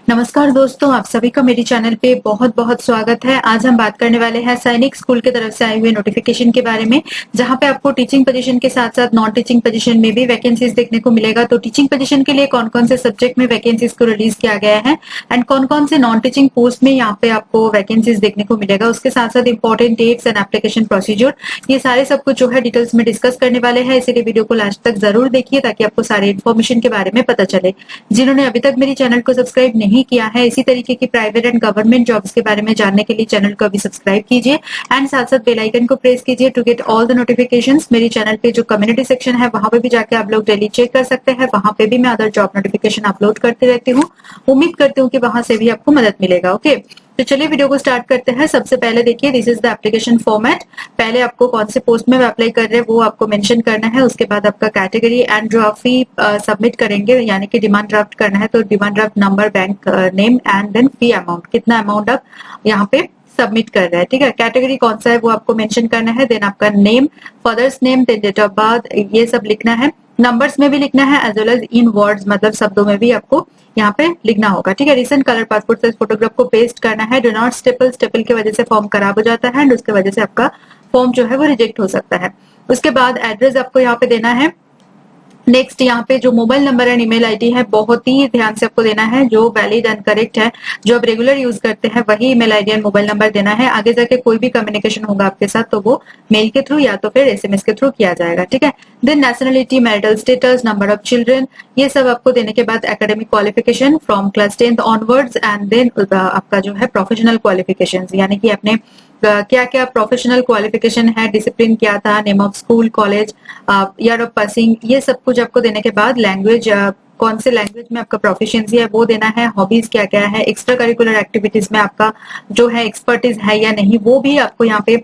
नमस्कार दोस्तों, आप सभी का मेरी चैनल पे बहुत बहुत स्वागत है। आज हम बात करने वाले हैं सैनिक स्कूल की तरफ से आए हुए नोटिफिकेशन के बारे में, जहां पे आपको टीचिंग पोजीशन के साथ साथ नॉन टीचिंग पोजीशन में भी वैकेंसीज देखने को मिलेगा। तो टीचिंग पोजीशन के लिए कौन कौन से सब्जेक्ट में वैकेंसीज को रिलीज किया गया है एंड कौन कौन से नॉन टीचिंग पोस्ट में यहाँ पे आपको वैकेंसीज देखने को मिलेगा, उसके साथ साथ important dates and application procedure, ये सारे सब कुछ जो है डिटेल्स में डिस्कस करने वाले हैं। इसीलिए वीडियो को लास्ट तक जरूर देखिए ताकि आपको सारे इन्फॉर्मेशन के बारे में पता चले। जिन्होंने अभी तक मेरी चैनल को सब्सक्राइब नहीं किया है, इसी तरीके की प्राइवेट एंड गवर्नमेंट जॉब्स के बारे में जानने के लिए चैनल को अभी सब्सक्राइब कीजिए एंड साथ साथ बेल आइकन को प्रेस कीजिए to get all the notifications. मेरी चैनल पे जो कम्युनिटी सेक्शन है वहां पे भी जाके आप लोग डेली चेक कर सकते हैं। वहां पे भी मैं अदर जॉब नोटिफिकेशन अपलोड करती रहती हूँ। उम्मीद करती हूँ कि वहां से भी आपको मदद मिलेगा। ओके, तो चलिए वीडियो को स्टार्ट करते हैं। सबसे पहले देखिए, this is the application format. पहले आपको कौन से पोस्ट में अप्लाई कर रहे हैं वो आपको मेंशन करना है। उसके बाद आपका कैटेगरी एंड जो आप फी सबमिट करेंगे, यानी कि डिमांड ड्राफ्ट करना है, तो demand draft number, bank name and then fee amount, कितना अमाउंट आप यहाँ पे सबमिट कर रहे हैं। ठीक है, कैटेगरी कौन सा है वो आपको मेंशन करना है। देन आपका name, father's name, then date of birth, ये सब लिखना है। नंबर्स में भी लिखना है as well as in words, मतलब शब्दों में भी आपको यहाँ पे लिखना होगा। ठीक है, recent colour passport size photograph को पेस्ट करना है। डू नॉट स्टेपल, स्टेपल की वजह से फॉर्म खराब हो जाता है एंड उसके वजह से आपका फॉर्म जो है वो रिजेक्ट हो सकता है। उसके बाद एड्रेस आपको यहाँ पे देना है। नेक्स्ट यहाँ पे जो mobile number and email ID है, बहुत ही ध्यान से आपको देना है। जो वैलिड एंड करेक्ट है, जो आप रेगुलर यूज करते हैं, वही email ID and mobile number देना है। आगे जाके कोई भी कम्युनिकेशन होगा आपके साथ तो वो मेल के थ्रू या तो फिर एसएमएस के थ्रू किया जाएगा। ठीक है, then nationality, marital status, number of children, ये सब आपको देने के बाद academic qualification from class 10th onwards and then आपका जो है प्रोफेशनल क्वालिफिकेशन, यानी कि अपने क्या क्या प्रोफेशनल क्वालिफिकेशन है, डिसिप्लिन क्या था, name of school, college, year of passing, ये सब कुछ आपको देने के बाद लैंग्वेज, कौन से लैंग्वेज में आपका प्रोफिशिएंसी है वो देना है। हॉबीज क्या क्या है, एक्स्ट्रा करिकुलर एक्टिविटीज में आपका जो है एक्सपर्टीज है या नहीं, वो भी आपको यहाँ पे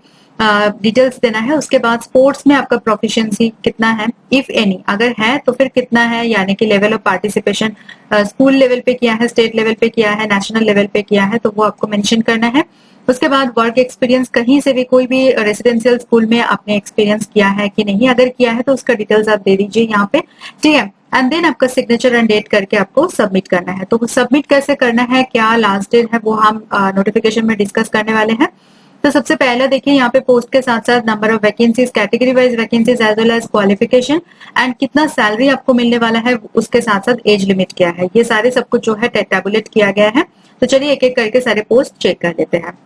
डिटेल्स देना है। उसके बाद स्पोर्ट्स में आपका प्रोफिशिएंसी कितना है, इफ एनी, अगर है तो फिर कितना है, यानी कि level of participation school level पे किया है, स्टेट लेवल पे किया है, नेशनल लेवल पे किया है, तो वो आपको मेंशन करना है। उसके बाद वर्क एक्सपीरियंस, कहीं से भी कोई भी रेसिडेंशियल स्कूल में आपने एक्सपीरियंस किया है कि नहीं, अगर किया है तो उसका डिटेल्स आप दे दीजिए यहाँ पे। ठीक है, एंड देन आपका सिग्नेचर एंड डेट करके आपको सबमिट करना है। तो सबमिट कैसे करना है, क्या लास्ट डेट है, वो हम नोटिफिकेशन में डिस्कस करने वाले हैं। तो सबसे पहले देखिए, यहाँ पे पोस्ट के साथ साथ number of vacancies, category wise vacancies as well as qualification and कितना सैलरी आपको मिलने वाला है, उसके साथ साथ एज लिमिट क्या है, ये सारे सब कुछ जो है टेबुलेट किया गया है। तो चलिए एक एक करके सारे पोस्ट चेक कर लेते हैं।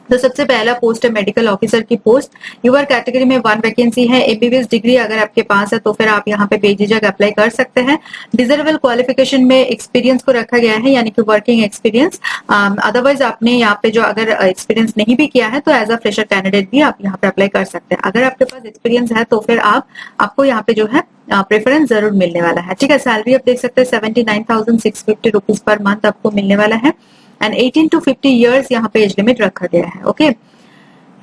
तो सबसे पहला पोस्ट है मेडिकल ऑफिसर की पोस्ट। यूआर कैटेगरी में 1 वैकेंसी है। एमबीबीएस डिग्री अगर आपके पास है तो फिर आप यहाँ पे बेझिझक अप्लाई कर सकते हैं। डिजर्वेबल क्वालिफिकेशन में एक्सपीरियंस को रखा गया है, यानी कि वर्किंग एक्सपीरियंस। अदरवाइज आपने यहाँ पे जो अगर एक्सपीरियंस नहीं भी किया है तो एज अ फ्रेशर कैंडिडेट भी आप यहाँ पे अप्लाई कर सकते हैं। अगर आपके पास एक्सपीरियंस है तो फिर आपको यहाँ पे जो है प्रेफरेंस जरूर मिलने वाला है। ठीक है, सैलरी आप देख सकते हैं 79,650 रुपीज पर मंथ आपको मिलने वाला है एंड 18 to 50 इयर्स यहाँ पे एज लिमिट रखा गया है। ओके,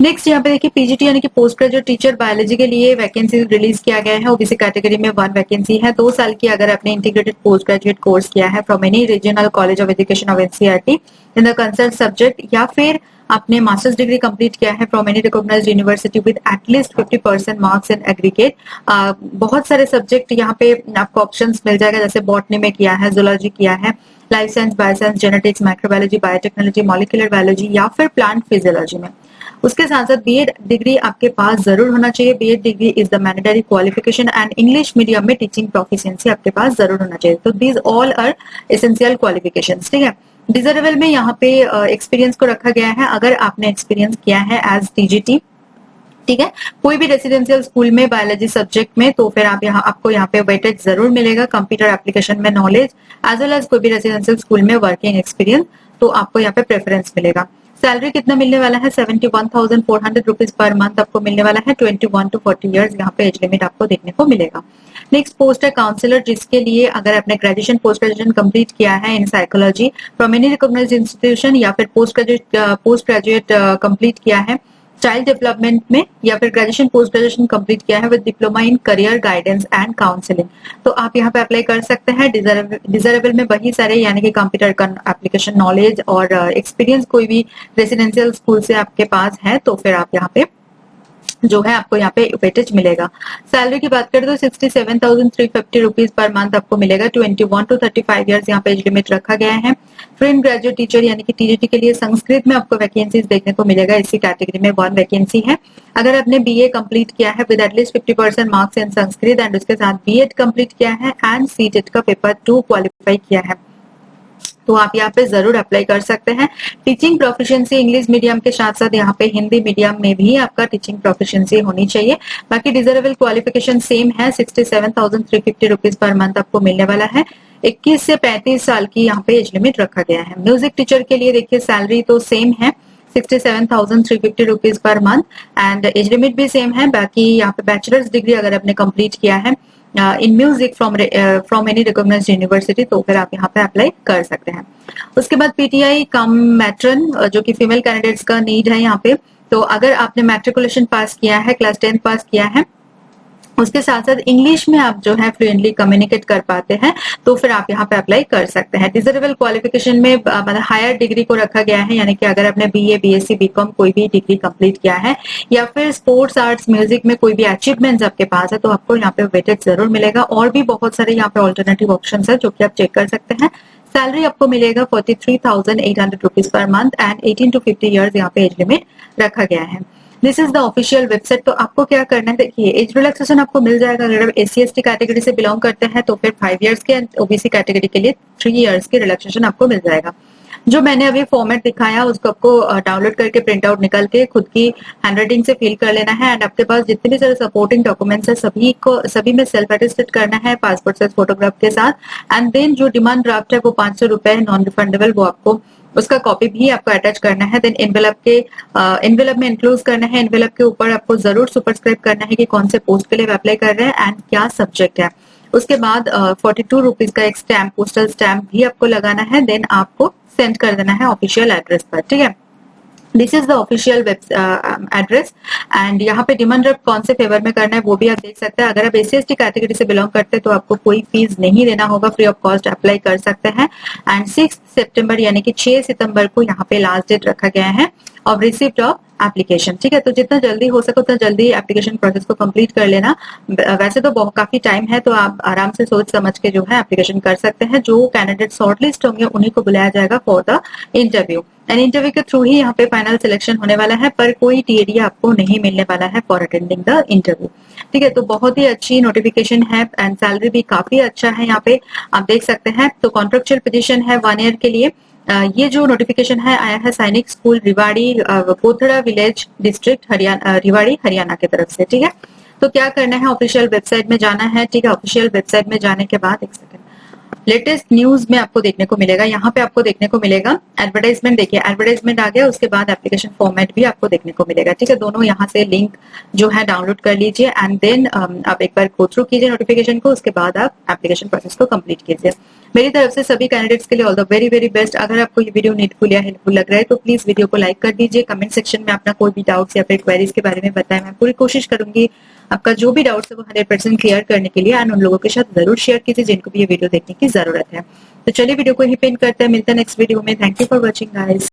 नेक्स्ट यहाँ पे देखिए पीजीटी यानी कि पोस्ट ग्रेजुएट टीचर बायोलॉजी के लिए वैकेंसी रिलीज किया गया है। ओबीसी कैटेगरी में 1 वैकेंसी है। 2 साल की अगर आपने इंटीग्रेटेड पोस्ट ग्रेजुएट कोर्स किया है from any regional college of education of NCERT in the concern subject, या फिर आपने मास्टर्स डिग्री कंप्लीट किया है from any recognised university with at least 50% marks in aggregate. बहुत सारे सब्जेक्ट यहाँ पे आपको ऑप्शंस मिल जाएगा, जैसे बॉटनी में किया है, जूलॉजी किया है, life science, bioscience, genetics, microbiology, biotechnology, molecular biology या फिर प्लांट फिजियोलॉजी में। उसके साथ साथ बीएड डिग्री आपके पास जरूर होना चाहिए। BEd degree is the mandatory qualification and English medium में टीचिंग प्रोफिशिएंसी आपके पास जरूर होना चाहिए। तो these all are essential qualifications. ठीक है, डिजर्वेबल में यहाँ पे एक्सपीरियंस को रखा गया है। अगर आपने एक्सपीरियंस किया है एज टीजीटी, ठीक है, कोई भी रेसिडेंशियल स्कूल में बायोलॉजी सब्जेक्ट में, तो फिर आपको यहाँ पे वेटेज जरूर मिलेगा। कंप्यूटर एप्लीकेशन में नॉलेज एज वेल एज कोई भी रेसिडेंशियल स्कूल में वर्किंग एक्सपीरियंस, तो आपको यहाँ पे प्रेफरेंस मिलेगा। सैलरी कितना मिलने वाला है, 71,400 रुपीज पर मंथ आपको मिलने वाला है। 21 to 40 इयर्स यहाँ पे एज लिमिट आपको देखने को मिलेगा। नेक्स्ट पोस्ट है काउंसलर, जिसके लिए अगर आपने ग्रेजुएशन पोस्ट ग्रेजुएशन कंप्लीट किया है in psychology from any recognised institution, या फिर पोस्ट ग्रेजुएट कंप्लीट किया है चाइल्ड डेवलपमेंट में, या फिर ग्रेजुएशन पोस्ट ग्रेजुएशन कंप्लीट किया है with diploma in career guidance and counselling, तो आप यहाँ पे अप्लाई कर सकते हैं। डिजरेबल में वही सारे, यानी कि कंप्यूटर का एप्लीकेशन नॉलेज और एक्सपीरियंस कोई भी रेसिडेंशियल स्कूल से आपके पास है तो फिर आप यहाँ पे जो है आपको यहाँ पे वेटेज मिलेगा। सैलरी की बात करें तो 67,350 रुपीज पर मंथ आपको मिलेगा। 21 to 35 ईयर्स यहाँ पे एज लिमिट रखा गया है। ट्रेन ग्रेजुएट टीचर यानी कि टीजीटी के लिए संस्कृत में आपको वैकेंसीज देखने को मिलेगा। इसी कैटेगरी में 1 वैकेंसी है। अगर आपने बीए कंप्लीट किया है with at least 50% marks in Sanskrit and उसके साथ बीएड कंप्लीट किया है एंड सीटेट का पेपर 2 क्वालिफाई किया है तो आप यहाँ पे जरूर अप्लाई कर सकते हैं। टीचिंग प्रोफिशिएंसी इंग्लिश मीडियम के साथ साथ यहाँ पे हिंदी मीडियम में भी आपका टीचिंग प्रोफिशिएंसी होनी चाहिए। बाकी डिजरेबल क्वालिफिकेशन सेम है। 67,350 रुपीज पर मंथ आपको मिलने वाला है। 21 से 35 साल की यहाँ पे एज लिमिट रखा गया है। म्यूजिक टीचर के लिए देखिए सैलरी तो सेम है 67,350 rupees per month and age limit भी सेम है। बाकी यहाँ पे बैचलर्स डिग्री अगर आपने कंप्लीट किया है in music from any recognised university तो फिर आप यहाँ पे अप्लाई कर सकते हैं। उसके बाद पीटीआई कम मैट्रन जो कि फीमेल कैंडिडेट्स का नीड है यहाँ पे। तो अगर आपने मैट्रिकुलेशन पास किया है, क्लास 10 पास किया है, उसके साथ साथ इंग्लिश में आप जो है फ्लुएंटली कम्युनिकेट कर पाते हैं तो फिर आप यहाँ पे अप्लाई कर सकते हैं। डिजरेबल क्वालिफिकेशन में मतलब हायर डिग्री को रखा गया है यानी कि अगर आपने बीए, बीएससी, बीकॉम कोई भी डिग्री कंप्लीट किया है या फिर स्पोर्ट्स, आर्ट्स, म्यूजिक में कोई भी अचीवमेंट्स आपके पास है तो आपको यहाँ पे वेटेज जरूर मिलेगा। और भी बहुत सारे यहाँ पे ऑल्टरनेटिव ऑप्शन है जो कि आप चेक कर सकते हैं। सैलरी आपको मिलेगा 43,800 rupees per month and 18 to 50 years यहाँ पे एज लिमिट रखा गया है। This is the official website. तो आपको क्या करना है, देखिए एज रिलैक्सेशन आपको मिल जाएगा। अगर आप एससी एसटी कैटेगरी से बिलोंग करते हैं तो फिर 5 इयर्स के, ओबीसी कैटेगरी के लिए 3 इयर्स की रिलैक्सेशन आपको मिल जाएगा। जो मैंने अभी फॉर्मेट दिखाया उसको आपको डाउनलोड करके प्रिंट आउट निकाल के खुद की हैंडराइटिंग से फिल कर लेना है एंड आपके पास जितने भी सारे सपोर्टिंग डॉक्यूमेंट्स है सभी में सेल्फ अटेस्टेड करना है पासपोर्ट साइज फोटोग्राफ के साथ एंड देन जो डिमांड ड्राफ्ट है वो 500 रुपए नॉन रिफंडेबल, वो आपको उसका कॉपी भी आपको अटैच करना है। देन एनवेलप में इंक्लूड करना है। एनवेलप के ऊपर आपको जरूर सुपरस्क्राइब करना है कि कौन से पोस्ट के लिए अप्लाई कर रहे हैं एंड क्या सब्जेक्ट है। उसके बाद 42 रुपीज का एक स्टैम्प, पोस्टल स्टैम्प भी आपको लगाना है। देन आपको सेंड कर देना है ऑफिशियल एड्रेस पर, ठीक है। This is the official web address and यहाँ पे डिमांड ड्राफ्ट कौन से फेवर में करना है वो भी आप देख सकते हैं। अगर आप एससी एसटी कैटेगरी से बिलोंग करते हैं तो आपको कोई फीस नहीं देना होगा, फ्री ऑफ कॉस्ट अप्लाई कर सकते हैं। एंड 6 सितंबर यानी कि 6 सितंबर को यहाँ पे लास्ट डेट रखा गया है ऑफ रिसिप्ट ऑफ एप्लीकेशन, ठीक है। तो जितना जल्दी हो सके उतना जल्दी एप्लीकेशन प्रोसेस को कंप्लीट कर लेना। वैसे तो बहुत काफी टाइम है तो आप आराम से सोच समझ के जो है एप्लीकेशन कर सकते हैं। जो कैंडिडेट शॉर्टलिस्ट होंगे उन्हीं को बुलाया जाएगा for the interview and interview के थ्रू ही यहाँ पे फाइनल सिलेक्शन होने वाला है, पर कोई टीएडी आपको नहीं मिलने वाला है फॉर अटेंडिंग द इंटरव्यू, ठीक है। तो बहुत ही अच्छी नोटिफिकेशन है एंड सैलरी भी काफी अच्छा है यहाँ पे आप देख सकते हैं। तो कॉन्ट्रेक्चुअल पोजीशन है 1 ईयर के लिए। ये जो नोटिफिकेशन है आया है Sainik school Rewari, Kothra village district, Haryana, Rewari Haryana की तरफ से, ठीक है। तो क्या करना है, ऑफिशियल वेबसाइट में जाना है, ठीक है। ऑफिशियल वेबसाइट में जाने के बाद एक सेकंड लेटेस्ट न्यूज में आपको देखने को मिलेगा, यहाँ पे आपको देखने को मिलेगा एडवर्टाइजमेंट। देखिए एडवर्टाइजमेंट आ गया, उसके बाद एप्लीकेशन फॉर्मेट भी आपको देखने को मिलेगा, ठीक है। दोनों यहाँ से लिंक जो है डाउनलोड कर लीजिए एंड देन आप एक बार गो थ्रू कीजिए नोटिफिकेशन को, उसके बाद आप एप्लीकेशन प्रोसेस को कंप्लीट कीजिए। मेरी तरफ से सभी कैंडिडेट्स के लिए all the very very best. अगर आपको ये वीडियो नीडफुल या हेल्पफुल लग रहा है तो प्लीज वीडियो को लाइक कर दीजिए। कमेंट सेक्शन में अपना कोई भी डाउट्स या फिर क्वेरीज के बारे में बताएं, मैं पूरी कोशिश करूंगी आपका जो भी डाउट्स है वो 100% क्लियर करने के लिए एंड उन लोगों के साथ जरूर शेयर कीजिए जिनको भी ये वीडियो देखने की जरूरत है। तो चलिए वीडियो को यहीं पे एंड करते हैं, मिलते हैं नेक्स्ट वीडियो में। Thank you for watching guys.